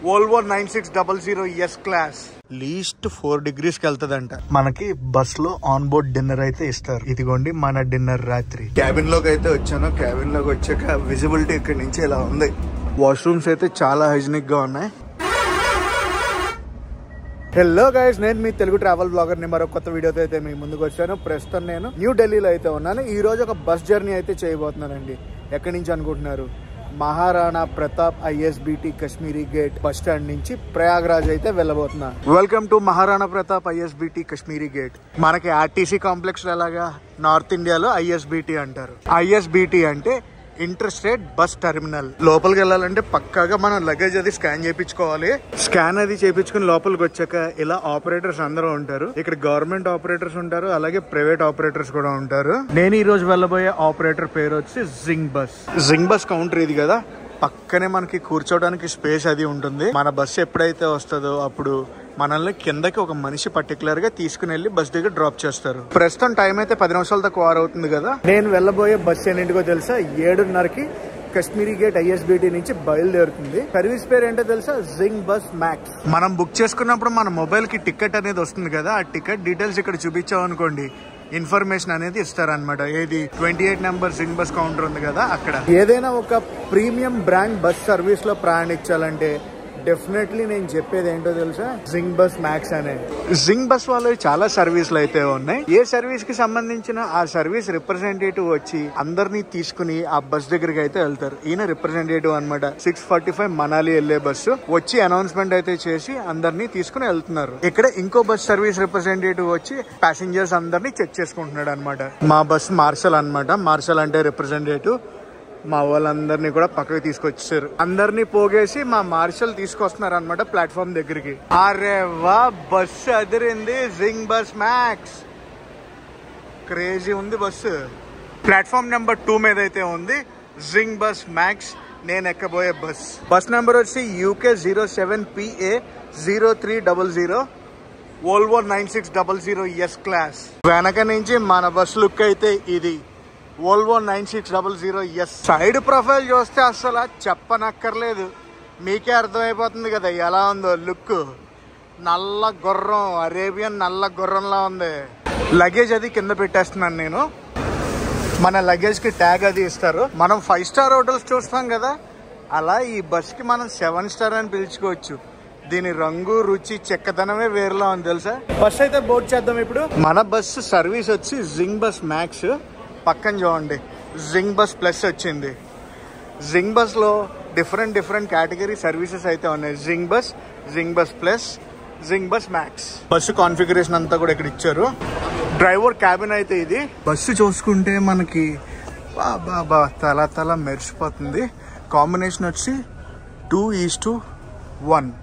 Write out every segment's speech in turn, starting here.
Volvo 9600 S class least 4 degrees కి వెళ్తదంట. మనకి bus లో ఆన్ బోర్డ్ డిన్నర్ అయితే ఇస్తారు. ఇదిగోండి మన డిన్నర్ రాత్రి. క్యాబిన్ లోకి అయితే వచ్చాను. క్యాబిన్ లోకి వచ్చాక విజిబిలిటీ ఇక్కడ నుంచి ఇలా ఉంది. వాష్రూమ్స్ అయితే చాలా హైజీనిక్ గా ఉన్నాయి. హలో గైస్, నేను మీ తెలుగు ట్రావెల్ బ్లాగర్ ని మరో కొత్త వీడియోతో అయితే మీ ముందుకు వచ్చాను. ప్రస్తుతం నేను న్యూ ఢిల్లీలో అయితే ఉన్నాను. ఈ రోజు ఒక బస్ జర్నీ అయితే చేయబోతున్నానండి. ఎక్కడి నుంచి అనుకుంటున్నారు? Maharana Pratap ISBT Kashmiri Gate bus stand నుంచి ప్రయాగ్రాజ్ అయితే వెళ్ళబోతున్నా. Welcome to Maharana Pratap ISBT Kashmiri Gate. మనకి RTC కాంప్లెక్స్ లాగా నార్త్ ఇండియాలో ISBT అంటారు. ISBT అంటే ఇంటర్ స్టేట్ బస్ టెర్మినల్. లోపలికి వెళ్ళాలంటే పక్కాగా మనం లగేజ్ అది స్కాన్ చేయించుకోవాలి. స్కాన్ అది చేయించుకుని లోపలికి వచ్చాక ఇలా ఆపరేటర్స్ అందరూ ఉంటారు. ఇక్కడ గవర్నమెంట్ ఆపరేటర్స్ ఉంటారు, అలాగే ప్రైవేట్ ఆపరేటర్స్ కూడా ఉంటారు. నేను ఈ రోజు వెళ్ళబోయే ఆపరేటర్ పేరు వచ్చి జింగ్ బస్. జింగ్ బస్ కౌంటర్ ఇది కదా, పక్కనే మనకి కూర్చోడానికి స్పేస్ అది ఉంటుంది. మన బస్సు ఎప్పుడైతే వస్తుందో అప్పుడు మనల్ని కిందకి ఒక మనిషి పర్టికులర్ గా తీసుకుని వెళ్ళి బస్ దగ్గర డ్రాప్ చేస్తారు. ప్రస్తుతం టైం అయితే 10 నిమిషాల దాకా వార్ అవుతుంది కదా. నేను వెళ్ళబోయే బస్సు ఎన్నింటికో తెలుసా? 7:30కి కశ్మీరీ గేట్ ISBT నుంచి బయలుదేరుతుంది. సర్వీస్ పేరు ఏంటో తెలుసా? జింగ్ బస్ మ్యాక్స్. మనం బుక్ చేసుకున్నప్పుడు మన మొబైల్ కి టికెట్ అనేది వస్తుంది కదా, ఆ టికెట్ డీటెయిల్స్ ఇక్కడ చూపించాం అనుకోండి, ఇన్ఫర్మేషన్ అనేది ఇస్తారనమాట. ఏది 28 నెంబర్ జింగ్ బస్ కౌంటర్ ఉంది కదా అక్కడ. ఏదైనా ఒక ప్రీమియం బ్రాండ్ బస్ సర్వీస్ లో ప్రయాణించాలంటే డెఫినెట్లీ నేను చెప్పేది ఏంటో తెలుసా? జింగ్ బస్ మ్యాక్స్ అనే. జింగ్ బస్ వాళ్ళవి చాలా సర్వీసులు అయితే ఉన్నాయి. ఏ సర్వీస్ కి సంబంధించిన ఆ సర్వీస్ రిప్రజెంటేటివ్ వచ్చి అందరినీ తీసుకుని ఆ బస్ దగ్గరికి అయితే వెళ్తారు. ఈయన రిప్రజెంటేటివ్ అనమాట. 6:45 మనాలి వెళ్లే బస్సు వచ్చి అనౌన్స్మెంట్ అయితే చేసి అందరినీ తీసుకుని వెళ్తున్నారు. ఇక్కడ ఇంకో బస్ సర్వీస్ రిప్రజెంటేటివ్ వచ్చి ప్యాసింజర్స్ అందరినీ చెక్ చేసుకుంటున్నాడు అనమాట. మా బస్ మార్షల్ అనమాట. మార్షల్ అంటే రిప్రజెంటేటివ్. మా వాళ్ళందరినీ కూడా పక్కకి తీసుకొచ్చారు. అందరినీ పోగేసి మా మార్షల్ తీసుకొస్తున్నారు అనమాట ప్లాట్ఫామ్ దగ్గరికి. అరే వా, బస్సు అదిరింది. జింగ్ బస్ మ్యాక్స్ క్రేజీ ఉంది బస్సు. ప్లాట్ఫామ్ నెంబర్ 2 మీద అయితే ఉంది జింగ్ బస్ మ్యాక్స్. నేను ఎక్కబోయే బస్ నెంబర్ వచ్చి UK 07PA 0300 Volvo 9600 S class. వెనక నుంచి మన బస్ లుక్ అయితే ఇది Volvo 9600 S. సైడ్ ప్రొఫైల్ చూస్తే అసలు చెప్పనక్కర్లేదు, మీకే అర్థమైపోతుంది కదా ఎలా ఉందో లుక్. నల్ల గుర్రం, అరేబియన్ నల్ల గుర్రంలా ఉంది. లగేజ్ అది కింద పెట్టేస్తున్నాను నేను. మన లగేజ్ కి ట్యాగ్ అది ఇస్తారు. మనం 5 స్టార్ హోటల్స్ చూస్తాం కదా, అలా ఈ బస్ కి మనం 7 స్టార్ అని పిలుచుకోవచ్చు. దీని రంగు, రుచి, చెక్కదనమే వేరులా ఉంది తెలుసా. బస్ అయితే బోర్డ్ చేద్దాం ఇప్పుడు. మన బస్సు సర్వీస్ వచ్చి జింగ్ బస్ మ్యాక్స్. పక్కన చూడండి జింగ్ బస్ ప్లస్ వచ్చింది. జింగ్ బస్ లో డిఫరెంట్ కేటగిరీ సర్వీసెస్ అయితే ఉన్నాయి. Zing bus plus, Zing bus max. Bus configuration అంతా కూడా ఇక్కడ ఇచ్చారు. డ్రైవర్ క్యాబిన్ అయితే ఇది. బస్సు చూసుకుంటే మనకి బాబా తల మెరిసిపోతుంది. కాంబినేషన్ వచ్చి 2:1.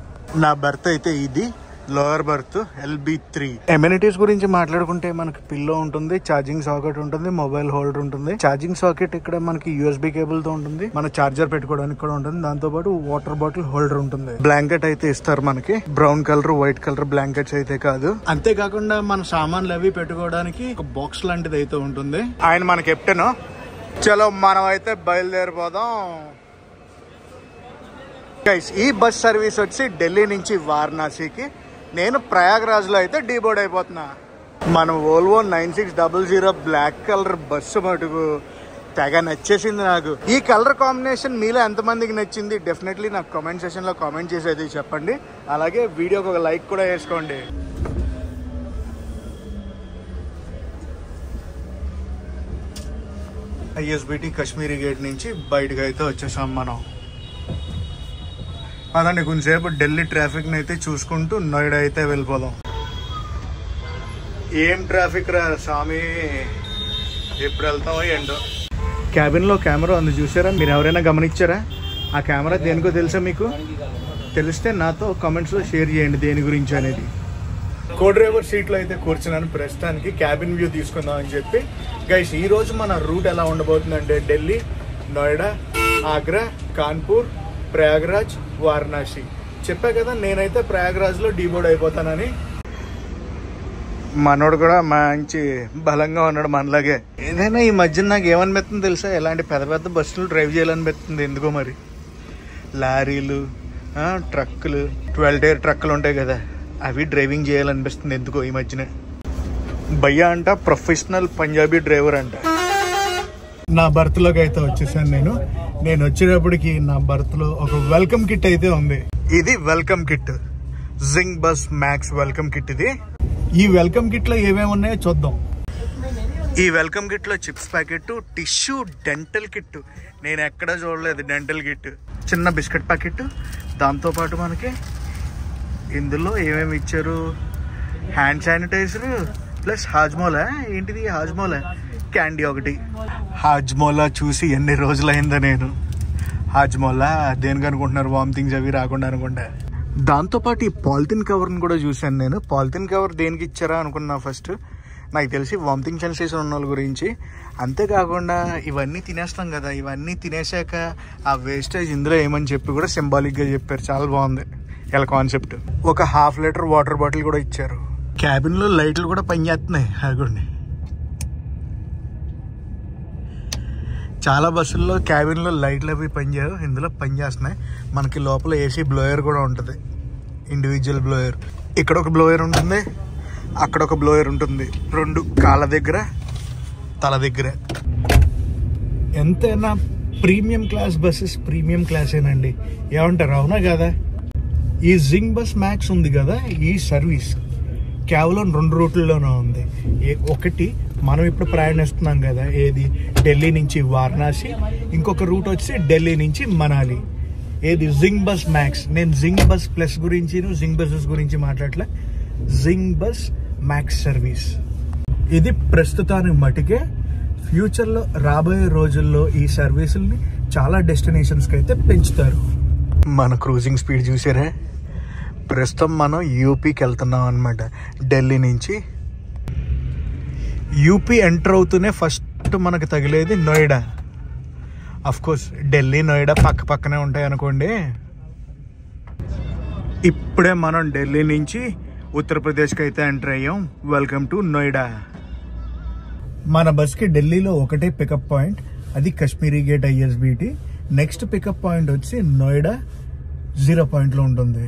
నా బర్త్ అయితే ఇది లోయర్ బర్త్ LB3. ఎమ్యూనిటీస్ గురించి మాట్లాడుకుంటే మనకి పిల్లో ఉంటుంది, ఛార్జింగ్ సాకెట్ ఉంటుంది, మొబైల్ హోల్డర్ ఉంటుంది. ఛార్జింగ్ సాకెట్ ఇక్కడ మనకి USB కేబుల్ తో ఉంటుంది. మన చార్జర్ పెట్టుకోవడానికి కూడా ఉంటుంది. దాంతో పాటు వాటర్ బాటిల్ హోల్డర్ ఉంటుంది. బ్లాంకెట్ అయితే ఇస్తారు మనకి. Brown colour, white colour blankets అయితే కాదు. అంతేకాకుండా మన సామాన్లు అవి పెట్టుకోవడానికి ఒక బాక్స్ లాంటిది అయితే ఉంటుంది. ఆయన మన కెప్టెన్. చలో మనం అయితే బయలుదేరిపోదాం. గైస్, ఈ బస్ సర్వీస్ వచ్చి ఢిల్లీ నుంచి వారణాసికి. నేను ప్రయాగ్రాజ్ లో అయితే డీబోర్డ్ అయిపోతున్నా. మనం Volvo 9600 బ్లాక్ కలర్ బస్సు మటుకు తెగ నచ్చేసింది నాకు. ఈ కలర్ కాంబినేషన్ మీలో ఎంతమందికి నచ్చింది డెఫినెట్లీ నాకు కామెంట్ సెక్షన్ లో కామెంట్ చేసేది చెప్పండి. అలాగే వీడియోకి ఒక లైక్ కూడా వేసుకోండి. ISBT కశ్మీరీ గేట్ నుంచి బయటకు అయితే వచ్చేసాం మనం. అదండి, కొంచెంసేపు ఢిల్లీ ట్రాఫిక్ ని అయితే చూసుకుంటూ నోయిడా అయితే వెళ్ళిపోదాం. ఏం ట్రాఫిక్ రా స్వామి, ఎప్పుడు వెళ్తామో ఏంటో. క్యాబిన్ లో కెమెరా ఉంది చూసారా? మీరు ఎవరైనా గమనించారా? ఆ కెమెరా దేనికో తెలుసా మీకు? తెలిస్తే నాతో కామెంట్స్ లో షేర్ చేయండి దేని గురించి అనేది. కో డ్రైవర్ సీట్ లో అయితే కూర్చున్నాను. ప్రస్తుతానికి క్యాబిన్ వ్యూ తీసుకుందాం అని చెప్పి. గైస్, ఈ రోజు మన రూట్ ఎలా ఉండబోతుందంటే ఢిల్లీ, నోయిడా, ఆగ్రా, కాన్పూర్, ప్రయాగ్రాజ్, వారణాసి. చెప్పా కదా నేనైతే ప్రయాగ్రాజ్ లో డీబోర్డ్ అయిపోతానని. మనోడు కూడా మంచి బలంగా ఉన్నాడు మనలాగే. ఏదైనా ఈ మధ్య నాకు ఏమనిపిస్తుంది తెలుసా? ఇలాంటి పెద్ద పెద్ద బస్సులు డ్రైవ్ చేయాలనిపిస్తుంది ఎందుకో మరి. లారీలు, ట్రక్కులు 12 టైర్ ట్రక్కులు ఉంటాయి కదా, అవి డ్రైవింగ్ చేయాలనిపిస్తుంది ఎందుకో ఈ మధ్యనే. భయ్యా అంట ప్రొఫెషనల్ పంజాబీ డ్రైవర్ అంట. నా బర్త్లోకి అయితే వచ్చేసాను నేను వచ్చేటప్పటికి నా బర్త్లో ఒక వెల్కమ్ కిట్ అయితే ఉంది. ఇది welcome kit, Zing bus max welcome kit. ఇది ఈ వెల్కమ్ కిట్ లో ఏమేమి ఉన్నాయో చూద్దాం. ఈ వెల్కమ్ కిట్ లో chips packet, tissue, dental kit, నేను ఎక్కడా చూడలేదు డెంటల్ కిట్, చిన్న బిస్కెట్ ప్యాకెట్, దాంతోపాటు మనకి ఇందులో ఏమేమి ఇచ్చారు, హ్యాండ్ శానిటైజర్ ప్లస్ హాజ్మోలా. ఏంటిది హాజ్మోలా? క్యాండీ ఒకటి. హాజ్మోలా చూసి ఎన్ని రోజులైందో నేను. హాజ్మోలా దేనికి అనుకుంటున్నారు? వామిటింగ్స్ అవి రాకుండా అనుకుంటా. దాంతోపాటు ఈ పాలిథిన్ కవర్ని కూడా చూశాను నేను. పాలిథిన్ కవర్ దేనికి ఇచ్చారా అనుకున్నా ఫస్ట్. నాకు తెలిసి వామిటింగ్ సెన్సేషన్ ఉన్న వాళ్ళ గురించి. అంతేకాకుండా ఇవన్నీ తినేస్తాం కదా, ఇవన్నీ తినేసాక ఆ వేస్టేజ్ ఇందులో ఏమని చెప్పి కూడా సింబాలిక్గా చెప్పారు. చాలా బాగుంది ఇలా కాన్సెప్ట్. ఒక 1/2 లీటర్ వాటర్ బాటిల్ కూడా ఇచ్చారు. క్యాబిన్లో లైట్లు కూడా పనిచేస్తున్నాయి. అగోండి, చాలా బస్సుల్లో క్యాబిన్లో లైట్లు అవి పనిచేయవు, ఇందులో పనిచేస్తున్నాయి. మనకి లోపల ఏసీ బ్లోయర్ కూడా ఉంటుంది, ఇండివిజువల్ బ్లోయర్. ఇక్కడ ఒక బ్లోయర్ ఉంటుంది, అక్కడ ఒక బ్లోయర్ ఉంటుంది, 2 కాళ్ళ దగ్గర తల దగ్గర. ఎంతైనా ప్రీమియం క్లాస్ బస్సెస్ ప్రీమియం క్లాసేనండి, ఏమంటారు? అవునా కదా? ఈ జింగ్ బస్ మ్యాక్స్ ఉంది కదా, ఈ సర్వీస్ కేవలం 2 రూట్లలోనే ఉంది. ఒకటి మనం ఇప్పుడు ప్రయాణిస్తున్నాం కదా, ఏది ఢిల్లీ నుంచి వారణాసి, ఇంకొక రూట్ వచ్చి ఢిల్లీ నుంచి మనాలి. ఏది జింగ్ బస్ మ్యాక్స్. నేను జింగ్ బస్ ప్లస్ గురించి జింగ్ బస్సెస్ గురించి మాట్లాడలే, జింగ్ బస్ మ్యాక్స్ సర్వీస్. ఇది ప్రస్తుతానికి మటుకే. ఫ్యూచర్లో రాబోయే రోజుల్లో ఈ సర్వీసుల్ని చాలా డెస్టినేషన్స్కి అయితే పెంచుతారు. మన క్రూజింగ్ స్పీడ్ చూసారా? ప్రస్తుతం మనం యూపీకి వెళ్తున్నాం అనమాట. ఢిల్లీ నుంచి యూపీ ఎంటర్ అవుతూనే ఫస్ట్ మనకు తగిలేది నోయిడా. అఫ్కోర్స్ ఢిల్లీ నోయిడా పక్క పక్కనే ఉంటాయి అనుకోండి. ఇప్పుడే మనం ఢిల్లీ నుంచి ఉత్తరప్రదేశ్కి అయితే ఎంటర్ అయ్యాం. Welcome to Noida. మన బస్కి ఢిల్లీలో ఒకటే పికప్ పాయింట్, అది Kashmere Gate ISBT. Next pickup point వచ్చి నోయిడా 0 పాయింట్లో ఉంటుంది.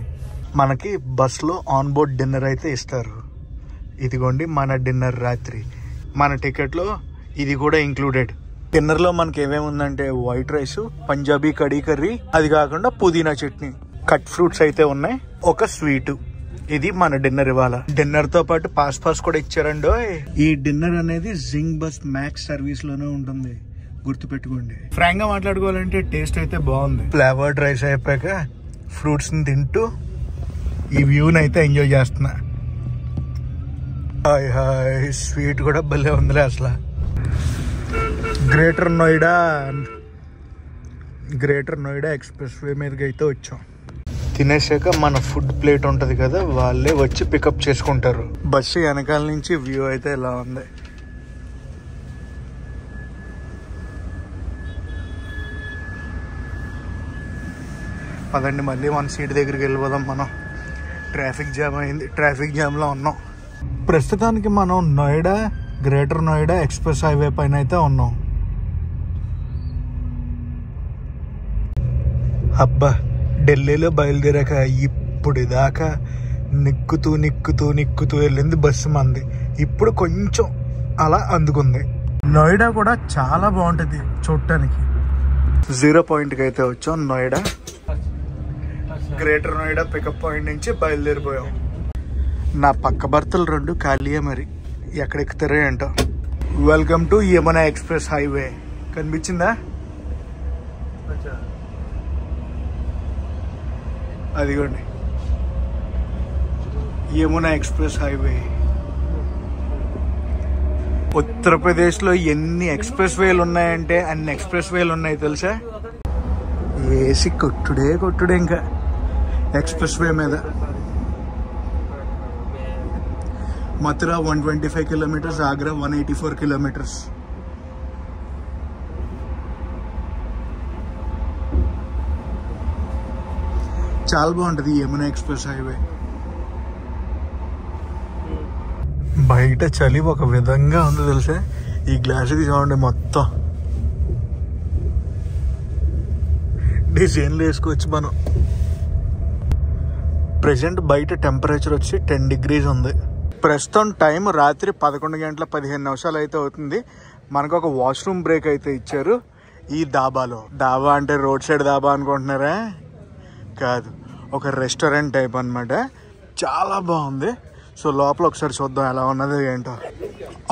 మనకి బస్లో ఆన్ బోర్డ్ డిన్నర్ అయితే ఇస్తారు. ఇదిగోండి మన డిన్నర్ రాత్రి. మన టికెట్లో ఇది కూడా ఇంక్లూడెడ్. డిన్నర్లో మనకి ఏమేమి ఉందంటే white rice, Punjabi khadi curry, అది కాకుండా పుదీనా చట్నీ, కట్ ఫ్రూట్స్ అయితే ఉన్నాయి, ఒక స్వీటు. ఇది మన డిన్నర్ ఇవాళ. డిన్నర్ తో పాటు పాస్ కూడా ఇచ్చారండి. ఈ డిన్నర్ అనేది జింగ్ బస్ మ్యాక్స్ సర్వీస్ లోనే ఉంటుంది, గుర్తుపెట్టుకోండి. ఫ్రాంక్ గా మాట్లాడుకోవాలంటే టేస్ట్ అయితే బాగుంది. ఫ్లేవర్డ్ రైస్ అయిపోయాక ఫ్రూట్స్ ని తింటూ ఈ వ్యూని అయితే ఎంజాయ్ చేస్తున్నా. హాయ్ హాయ్, స్వీట్ కూడా భలే ఉందిలే అసలు. గ్రేటర్ నోయిడా ఎక్స్ప్రెస్ వే మీదకి అయితే వచ్చాం. తినేసాక మన ఫుడ్ ప్లేట్ ఉంటుంది కదా, వాళ్ళే వచ్చి పికప్ చేసుకుంటారు. బస్సు వెనకాల నుంచి వ్యూ అయితే ఇలా ఉంది. పదండి మళ్ళీ మన సీట్ దగ్గరికి వెళ్ళిపోదాం. మనం ట్రాఫిక్ జామ్ అయింది, ట్రాఫిక్ జామ్లో ఉన్నాం. ప్రస్తుతానికి మనం Noida, Greater Noida express highway పైన అయితే ఉన్నాం. అబ్బా, ఢిల్లీలో బయలుదేరాక ఇప్పుడు దాకా నిక్కుతూ వెళ్ళింది బస్సు మంది. ఇప్పుడు కొంచెం అలా అందుకుంది. నోయిడా కూడా చాలా బాగుంటుంది చూడటానికి. 0 పాయింట్కి అయితే వచ్చాం Noida. Greater Noida pickup point నుంచి బయలుదేరిపోయాం. నా పక్క బర్తలు 2 ఖాళీయే, మరి ఎక్కడెక్కుతారో ఏంటో. Welcome to Yamuna express highway. కనిపించిందా? అదిగోండి యమునా ఎక్స్ప్రెస్ హైవే. ఉత్తరప్రదేశ్లో ఎన్ని ఎక్స్ప్రెస్ వేలు ఉన్నాయంటే అన్ని ఎక్స్ప్రెస్ వేలు ఉన్నాయి తెలుసా. ఏసి కొట్టుడే ఇంకా ఎక్స్ప్రెస్ వే మీద. Mathura 125 kilometres, Agra 184 kilometres. చాలా బాగుంటుంది యమునా ఎక్స్ప్రెస్ హైవే. బయట చలి ఒక విధంగా ఉంది తెలుసా. ఈ గ్లాసుకి చూడండి, మొత్తం డిజైన్లు వేసుకోవచ్చు మనం. ప్రెసెంట్ బయట టెంపరేచర్ వచ్చి 10 degrees ఉంది. ప్రస్తుతం టైం రాత్రి 11:15 అయితే అవుతుంది. మనకు ఒక వాష్రూమ్ బ్రేక్ అయితే ఇచ్చారు ఈ దాబాలో. దాబా అంటే రోడ్ సైడ్ దాబా అనుకుంటున్నారా? కాదు, ఒక రెస్టారెంట్ టైప్ అనమాట. చాలా బాగుంది. సో లోపల ఒకసారి చూద్దాం ఎలా ఉన్నది ఏంటో.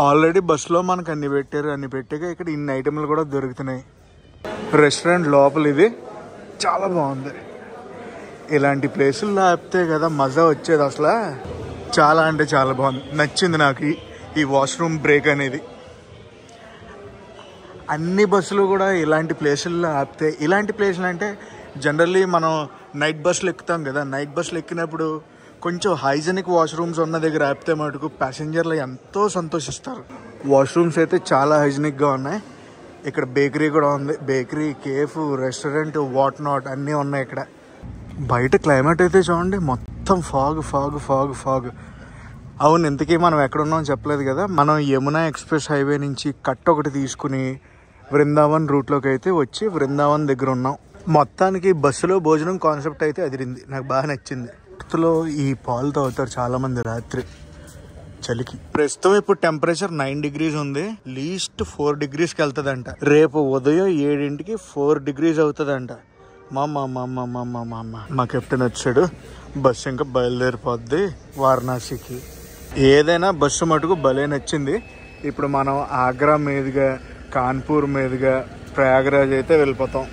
ఆల్రెడీ బస్సులో మనకు అన్ని పెట్టారు. అన్ని పెట్టాక ఇక్కడ ఇన్ని ఐటెంలు కూడా దొరుకుతున్నాయి. రెస్టారెంట్ లోపల ఇది చాలా బాగుంది. ఇలాంటి ప్లేసుల్లో ఆపితే కదా మజా వచ్చేది అసలు. చాలా అంటే చాలా బాగుంది. నచ్చింది నాకు ఈ వాష్రూమ్ బ్రేక్ అనేది. అన్ని బస్సులు కూడా ఇలాంటి ప్లేసుల్లో ఆపితే, ఇలాంటి ప్లేసులు అంటే జనరల్లీ మనం నైట్ బస్సులు ఎక్కుతాం కదా, నైట్ బస్సులు ఎక్కినప్పుడు కొంచెం హైజెనిక్ వాష్రూమ్స్ ఉన్న దగ్గర ఆపితే మటుకు ప్యాసింజర్లు ఎంతో సంతోషిస్తారు. వాష్రూమ్స్ అయితే చాలా హైజెనిక్గా ఉన్నాయి. ఇక్కడ బేకరీ కూడా ఉంది. Bakery, cafe, restaurant, what not అన్నీ ఉన్నాయి ఇక్కడ. బయట క్లైమేట్ అయితే చూడండి, మొత్తం ఫాగ్ ఫాగ్ ఫాగ్ ఫాగ్. అవును, ఇంతకీ మనం ఎక్కడున్నాం చెప్పలేదు కదా. మనం యమునా ఎక్స్ప్రెస్ హైవే నుంచి కట్ ఒకటి తీసుకుని వృందావన్ రూట్లోకి అయితే వచ్చి వృందావన్ దగ్గర ఉన్నాం. మొత్తానికి బస్సులో భోజనం కాన్సెప్ట్ అయితే అదిరింది. నాకు బాగా నచ్చింది. లో ఈ పాలు తాగుతారు చాలా మంది రాత్రి చలికి. ప్రస్తుతం ఇప్పుడు టెంపరేచర్ 9 degrees ఉంది. లీస్ట్ 4 degreesకి వెళ్తుందంట. రేపు ఉదయం 7 4 degrees అవుతుందంట. మా కెప్టెన్ వచ్చాడు. బస్సు ఇంకా బయలుదేరిపోద్ది వారణాసికి. ఏదైనా బస్సు మటుకు భలే నచ్చింది. ఇప్పుడు మనం ఆగ్రా మీదుగా, కాన్పూర్ మీదుగా ప్రయాగరాజ్ అయితే వెళ్ళిపోతాం.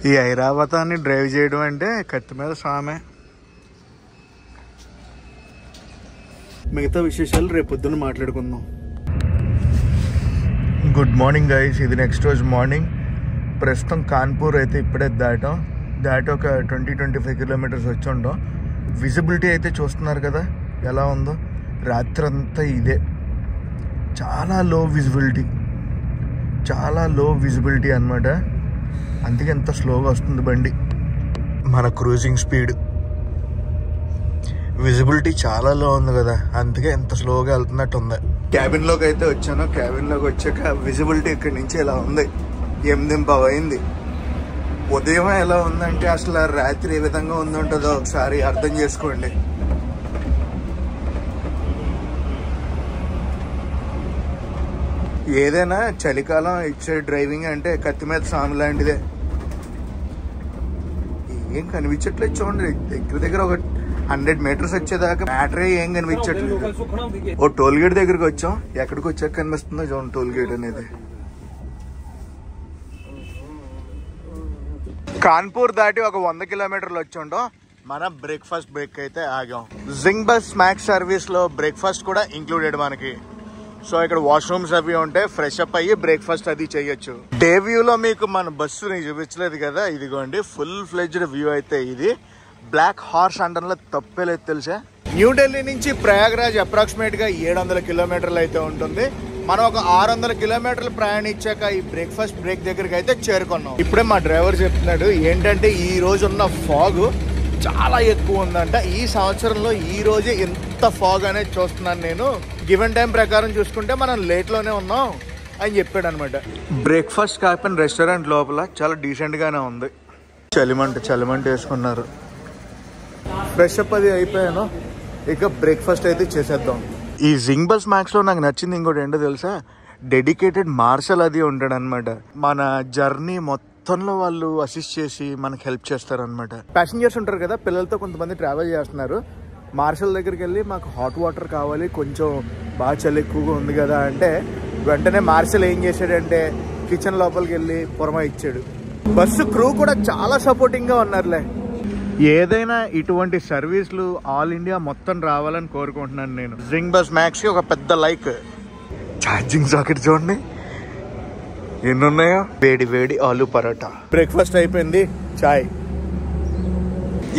ఈ ఐరావతాన్ని డ్రైవ్ చేయడం అంటే కత్తి మీద సామే. మిగతా విశేషాలు రేపు పొద్దున్న మాట్లాడుకుందాం. Good morning guys. ఇది నెక్స్ట్ రోజు మార్నింగ్. ప్రస్తుతం కాన్పూర్ అయితే ఇప్పుడే దాటి ఒక 20-25 kilometers వచ్చి ఉంటాం. విజిబిలిటీ అయితే చూస్తున్నారు కదా ఎలా ఉందో. రాత్రి అంతా ఇదే, చాలా లో విజిబిలిటీ అనమాట. అందుకే ఎంత స్లోగా వస్తుంది బండి. మన క్రూజింగ్ స్పీడ్, విజిబిలిటీ చాలా లో ఉంది కదా, అందుకే ఎంత స్లోగా వెళ్తున్నట్టు ఉంది. క్యాబిన్లోకి అయితే వచ్చాను. క్యాబిన్లోకి వచ్చాక విజిబిలిటీ ఇక్కడి నుంచి ఇలా ఉంది. 8:15 అయింది. ఉదయం ఎలా ఉందంటే అసలు రాత్రి ఏ విధంగా ఉందంటుందో ఒకసారి అర్థం చేసుకోండి. ఏదైనా చలికాలం ఇచ్చే డ్రైవింగ్ అంటే కత్తి మీద సాము లాంటిదే. ఏం కనిపించట్లేదు చూడండి. దగ్గర ఒక 100 meters వచ్చేదాకా బ్యాటరీ ఏం కనిపించట్లేదు. ఓ టోల్ గేట్ దగ్గరికి వచ్చాం. ఎక్కడికి వచ్చాక కనిపిస్తుందో చూడండి టోల్ గేట్ అనేది. కాన్పూర్ దాటి ఒక 100 kilometers వచ్చి ఉంటాం. మన బ్రేక్ఫాస్ట్ బ్రేక్ అయితే ఆగాం. జింగ్ బస్ స్మాక్స్ సర్వీస్ లో బ్రేక్ఫాస్ట్ కూడా ఇంక్లూడెడ్ మనకి. సో ఇక్కడ వాష్రూమ్స్ అవి ఉంటాయి. ఫ్రెష్ అప్ అయ్యి బ్రేక్ఫాస్ట్ అది చేయొచ్చు. డే వ్యూ లో మీకు మన బస్సుని చూపించలేదు కదా, ఇదిగోండి ఫుల్ ఫ్లెడ్జ్డ్ వ్యూ అయితే ఇది. బ్లాక్ హార్స్ అండంలో తప్పేలేదు తెలుసా. న్యూఢిల్లీ నుంచి ప్రయాగరాజ్ అప్రాక్సిమేట్ గా 700 kilometers అయితే ఉంటుంది. మనం ఒక 600 kilometers ప్రయాణించాక ఈ బ్రేక్ఫాస్ట్ బ్రేక్ దగ్గరికి అయితే చేరుకున్నాం. ఇప్పుడే మా డ్రైవర్ చెప్తున్నాడు ఏంటంటే ఈ రోజు ఉన్న ఫాగ్ చాలా ఎక్కువ ఉందంట. ఈ సంవత్సరంలో ఈ రోజే ఎంత ఫాగ్ అనేది చూస్తున్నాను నేను. గివెన్ టైం ప్రకారం చూసుకుంటే మనం లేట్లోనే ఉన్నాం అని చెప్పాడు అనమాట. బ్రేక్ఫాస్ట్ కాకపోయిన రెస్టారెంట్ లోపల చాలా డీసెంట్గానే ఉంది. చలిమంట వేసుకున్నారు. ఫ్రెష్ అప్ అది అయిపోయాను. ఇక బ్రేక్ఫాస్ట్ అయితే చేసేద్దాం. ఈ జింగ్ బస్ మ్యాక్స్ లో నాకు నచ్చింది ఇంకోటి ఏంటో తెలుసా, డెడికేటెడ్ మార్షల్ అది ఉంటాడు అనమాట. మన జర్నీ మొత్తంలో వాళ్ళు అసిస్ట్ చేసి మనకి హెల్ప్ చేస్తారనమాట. ప్యాసింజర్స్ ఉంటారు కదా, పిల్లలతో కొంతమంది ట్రావెల్ చేస్తున్నారు. మార్షల్ దగ్గరికి వెళ్ళి మాకు హాట్ వాటర్ కావాలి, కొంచెం బాగా చలి ఎక్కువగా ఉంది కదా అంటే వెంటనే మార్షల్ ఏం చేశాడంటే కిచెన్ లోపలికి వెళ్ళి పొరమా ఇచ్చాడు. బస్సు క్రూ కూడా చాలా సపోర్టింగ్గా ఉన్నారులే. ఏదైనా ఇటువంటి సర్వీసులు ఆల్ ఇండియా మొత్తం రావాలని కోరుకుంటున్నాను నేను. జింగ్ బస్ మ్యాక్స్కి ఒక పెద్ద లైక్. ఛార్జింగ్ సాకెట్ చూడండి ఎన్ని ఉన్నాయో. వేడి ఆలు పరోటా. బ్రేక్ఫాస్ట్ అయిపోయింది. చాయ్.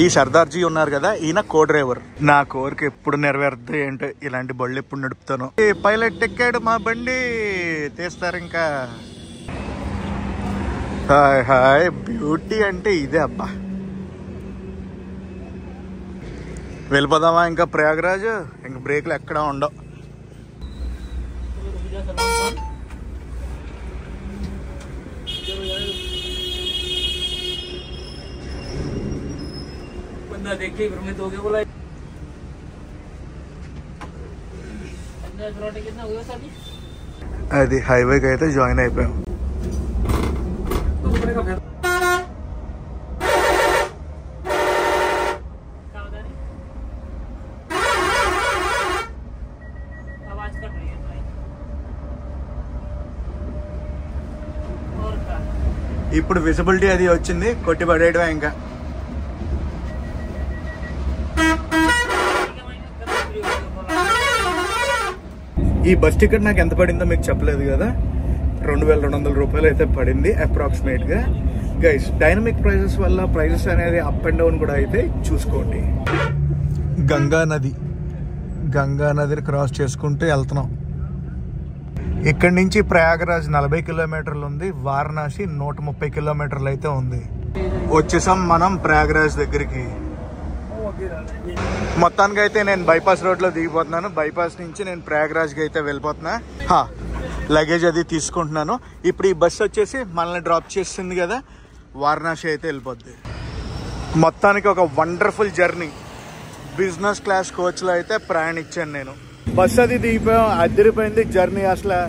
ఈ సర్దార్జీ ఉన్నారు కదా, ఈయన కో డ్రైవర్. నా కోరిక ఎప్పుడు నెరవేరుద్ది ఏంటో, ఇలాంటి బళ్ళు ఎప్పుడు నడుపుతాను. పైలట్ ఎక్కాడు మా బండి, తీస్తారు ఇంకా. హాయ్ బ్యూటీ అంటే ఇదే అబ్బా. వెళ్ళిపోదామా ఇంకా ప్రయాగరాజ్? ఇంక బ్రేక్లు ఎక్కడా ఉండవు. बंदा देखिए घर में तो क्या बोला कितना हुआ सर అది హైవేకి అయితే జాయిన్ అయిపోయాం. ఇప్పుడు విజిబిలిటీ అది వచ్చింది, కొట్టి పడేయడమే ఇంకా. ఈ బస్ టికెట్ నాకు ఎంత పడిందో మీకు చెప్పలేదు కదా, 2200 రూపాయలు అయితే పడింది అప్రాక్సిమేట్ గా. గైస్ డైనమిక్ ప్రైజెస్ వల్ల ప్రైజెస్ అనేది అప్ అండ్ డౌన్ కూడా అయితే చూసుకోండి. గంగా నదిని క్రాస్ చేసుకుంటూ వెళ్తున్నాం. ఇక్కడి నుంచి ప్రయాగరాజ్ 40 కిలోమీటర్లు ఉంది, వారణాసి 130 కిలోమీటర్లు అయితే ఉంది. వచ్చేసాం మనం ప్రయాగరాజ్ దగ్గరికి. మొత్తానికి అయితే నేను బైపాస్ రోడ్ లో దిగిపోతున్నాను. బైపాస్ నుంచి నేను ప్రయాగరాజ్కి అయితే వెళ్ళిపోతున్నా. లగేజ్ అది తీసుకుంటున్నాను. ఇప్పుడు ఈ బస్సు వచ్చేసి మనల్ని డ్రాప్ చేస్తుంది కదా, వారణాసి అయితే వెళ్ళిపోద్ది. మొత్తానికి ఒక వండర్ఫుల్ జర్నీ. బిజినెస్ క్లాస్ కోచ్లో అయితే ప్రయాణించాను నేను. బస్సు అది దిగిపోయాం, అదిరిపోయింది జర్నీ అసలు.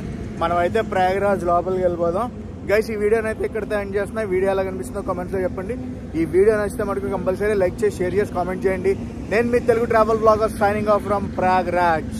మనం అయితే ప్రయాగరాజ్ లోపలికి వెళ్ళిపోదాం. గైస్ ఈ వీడియోని అయితే ఇక్కడ ఎండ్ చేస్తున్నా. వీడియో ఎలా కనిపిస్తుందో కామెంట్స్లో చెప్పండి. ఈ వీడియో నచ్చితే మనకు కంపల్సరీ లైక్ చేసి షేర్ చేసి కామెంట్ చేయండి. నేను మీ Telugu travel blogger signing off from Prayagraj.